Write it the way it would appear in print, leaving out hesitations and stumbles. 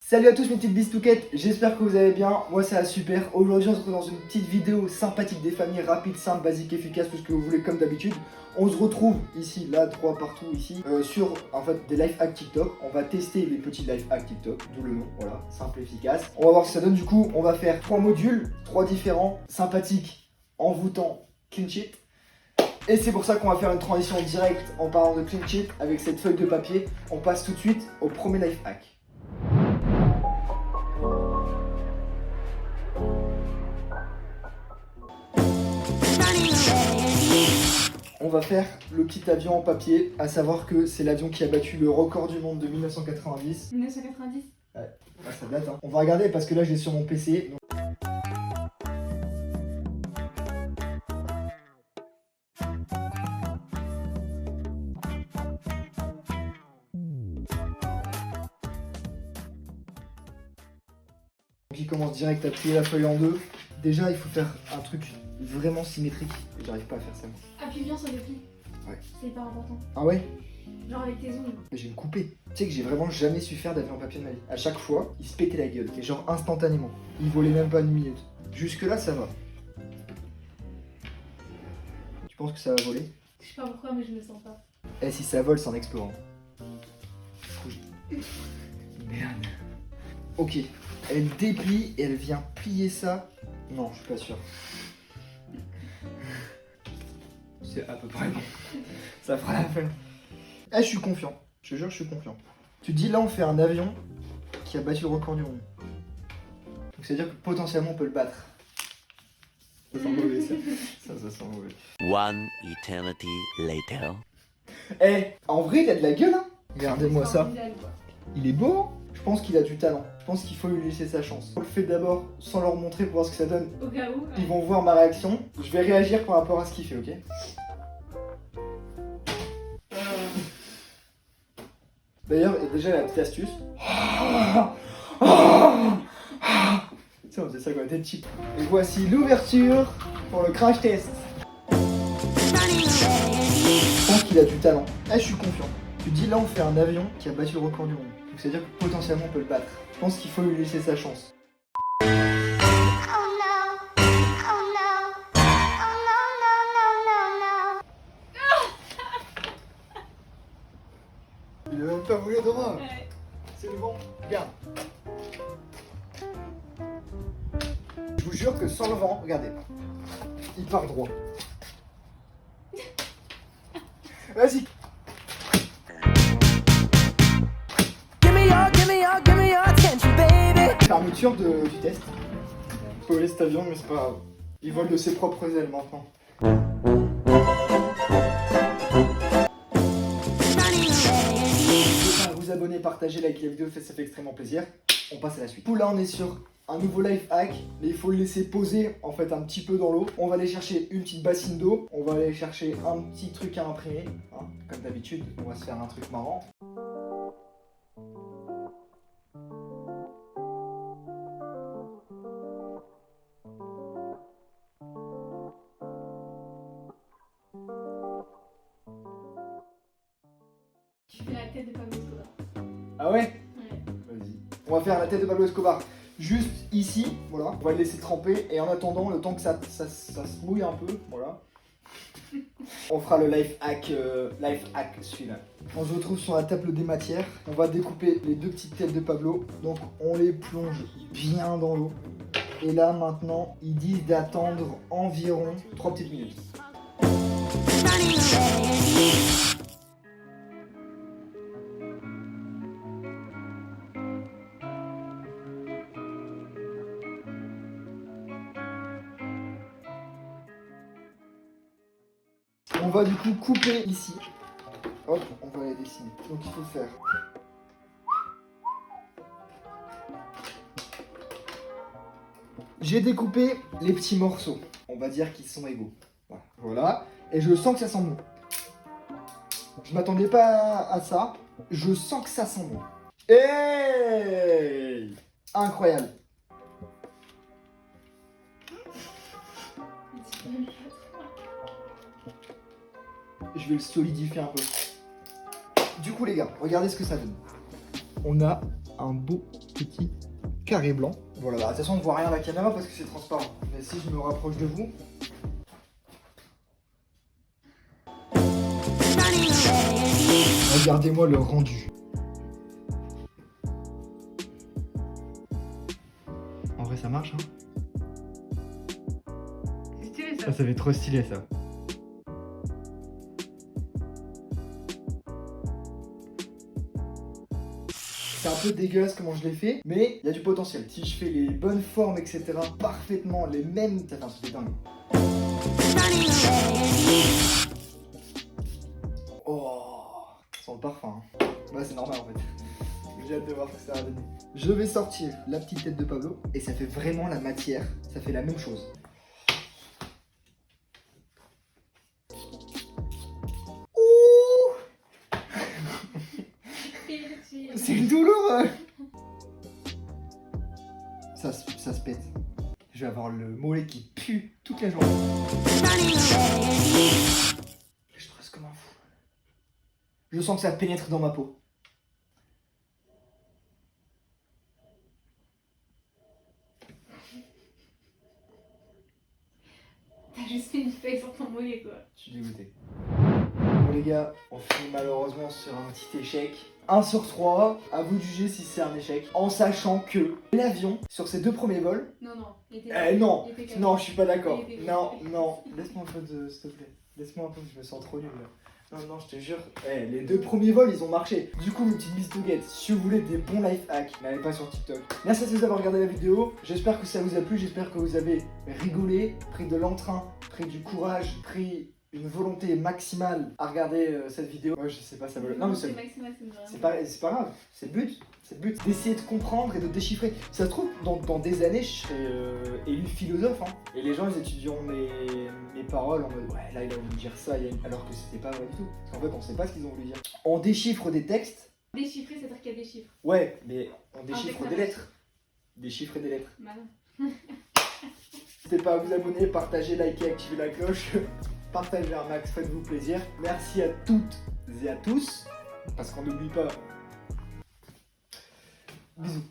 Salut à tous mes petites bistouquettes, j'espère que vous allez bien, moi ça va super. Aujourd'hui on se retrouve dans une petite vidéo sympathique des familles, rapide, simple, basique, efficace, tout ce que vous voulez comme d'habitude. On se retrouve ici, là, 3 partout ici, sur en fait des life hacks TikTok. On va tester les petits life hacks TikTok, d'où le nom, voilà, simple, efficace. On va voir ce que ça donne du coup, on va faire 3 modules, 3 différents, sympathiques, envoûtants, clean sheet. Et c'est pour ça qu'on va faire une transition directe en parlant de clean sheet avec cette feuille de papier. On passe tout de suite au premier life hack. On va faire le petit avion en papier, à savoir que c'est l'avion qui a battu le record du monde de 1990. 1990 Ouais, ça date hein. On va regarder parce que là je l'ai sur mon PC. Donc il commence direct à plier la feuille en deux. Déjà il faut faire un truc vraiment symétrique. J'arrive pas à faire ça moi. Appuie bien sur les plis. Ouais. C'est hyper important. Ah ouais? Genre avec tes ongles. Mais je vais me couper. Tu sais que j'ai vraiment jamais su faire d'avion en papier de ma vie. À chaque fois, il se pétait la gueule. Et genre instantanément. Il volait même pas une minute. Jusque là, ça va. Tu penses que ça va voler? Je sais pas pourquoi, mais je le sens pas. Eh, si ça vole, c'est en explorant. Merde. Ok. Elle déplie et elle vient plier ça. Non, je suis pas sûr. C'est à peu près bon. Ça fera la fin. Eh, je suis confiant. Je te jure, je suis confiant. Tu te dis là, on fait un avion qui a battu le record du monde. Donc c'est à dire que potentiellement on peut le battre. Ça sent mauvais ça. Ça sent mauvais. One eternity later. Eh, en vrai, il a de la gueule, hein. Regardez-moi C'est ça. formidable, quoi. Il est beau, hein. Je pense qu'il a du talent. Je pense qu'il faut lui laisser sa chance. On le fait d'abord sans leur montrer pour voir ce que ça donne. Au cas où. Ils vont voir ma réaction. Je vais réagir par rapport à ce qu'il fait, ok? D'ailleurs, déjà la petite astuce. Tu sais, on faisait ça quand on était petit. Et voici l'ouverture pour le crash test. Je pense qu'il a du talent. Ah, je suis confiant. Tu dis là, on fait un avion qui a battu le record du monde. Donc c'est à dire que potentiellement on peut le battre. Je pense qu'il faut lui laisser sa chance. Il a même pas voulu de moi. Ouais. C'est bon, regarde. Je vous jure que sans le vent, regardez, il part droit. Vas-y. Give me your attention, baby. Fermeture du test. Faut voler cet avion, mais c'est pas grave. Il vole de ses propres ailes maintenant. Vous abonner, partager, liker la vidéo, ça fait extrêmement plaisir. On passe à la suite. Du coup, là, on est sur un nouveau life hack, mais il faut le laisser poser en fait un petit peu dans l'eau. On va aller chercher une petite bassine d'eau. On va aller chercher un petit truc à imprimer. Hein. Comme d'habitude, on va se faire un truc marrant. Tu fais la tête de Pablo Escobar. Ah ouais? Ouais. Vas-y. On va faire la tête de Pablo Escobar. Juste ici, voilà. On va le laisser tremper et en attendant, le temps que ça se mouille un peu, voilà. On fera le life hack celui-là. On se retrouve sur la table des matières. On va découper les deux petites têtes de Pablo. Donc on les plonge bien dans l'eau. Et là maintenant, ils disent d'attendre environ 3 petites minutes. On va du coup couper ici. Hop, on va les dessiner. Donc il faut faire. J'ai découpé les petits morceaux. On va dire qu'ils sont égaux. Voilà. Et je sens que ça sent bon. Je m'attendais pas à ça. Je sens que ça sent bon. Hey! Incroyable. Je vais le solidifier un peu. Du coup les gars, regardez ce que ça donne. On a un beau petit carré blanc. Voilà, bah, de toute façon on ne voit rien à la caméra parce que c'est transparent. Mais si je me rapproche de vous, regardez-moi le rendu. En vrai ça marche hein. C'est stylé ça. Ça fait trop stylé ça. C'est un peu dégueulasse comment je l'ai fait, mais il y a du potentiel. Si je fais les bonnes formes, etc., parfaitement les mêmes, ça fait un truc de dingue. Oh, ça sent le parfum. Hein. Ouais, c'est normal en fait. J'ai hâte de voir ce que ça va donner. Je vais sortir la petite tête de Pablo et ça fait vraiment la matière. Ça fait la même chose. C'est douloureux. Ça se pète. Je vais avoir le mollet qui pue toute la journée. Je stresse comme un fou. Je sens que ça pénètre dans ma peau. T'as juste fait une feuille sur ton mollet quoi. Je suis dégoûté. Bon les gars, on finit malheureusement sur un petit échec. 1 sur 3, à vous de juger si c'est un échec. En sachant que l'avion, sur ses 2 premiers vols... Non, il était... non, il était calme. non, je suis pas d'accord. Il était- Non, laisse-moi un peu s'il te plaît. Laisse-moi un peu, je me sens trop nul là. Non, je te jure. Les 2 premiers vols, ils ont marché. Du coup, une petite bistouguette. Si vous voulez des bons life hacks, n'allez pas sur TikTok. Merci à tous d'avoir regardé la vidéo. J'espère que ça vous a plu. J'espère que vous avez rigolé, pris de l'entrain, pris du courage, pris une volonté maximale à regarder cette vidéo. Ouais, je sais pas, ça me... Non, mais c'est maximal, c'est pas grave. C'est le but. C'est le but d'essayer de comprendre et de déchiffrer. Ça se trouve, dans des années, je serai élu philosophe. Hein. Et les gens, ils étudieront mes paroles en mode ouais, là, il a voulu dire ça, alors que c'était pas vrai du tout. Parce qu'en fait, on sait pas ce qu'ils ont voulu dire. On déchiffre des textes. Déchiffrer, c'est-à-dire qu'il y a des chiffres. Ouais, mais on déchiffre déclarage. des lettres. Déchiffrer des lettres. Bah non. N'hésitez pas à vous abonner, partager, liker, activer la cloche. Partagez un max, faites-vous plaisir. Merci à toutes et à tous. Parce qu'on n'oublie pas. Bisous.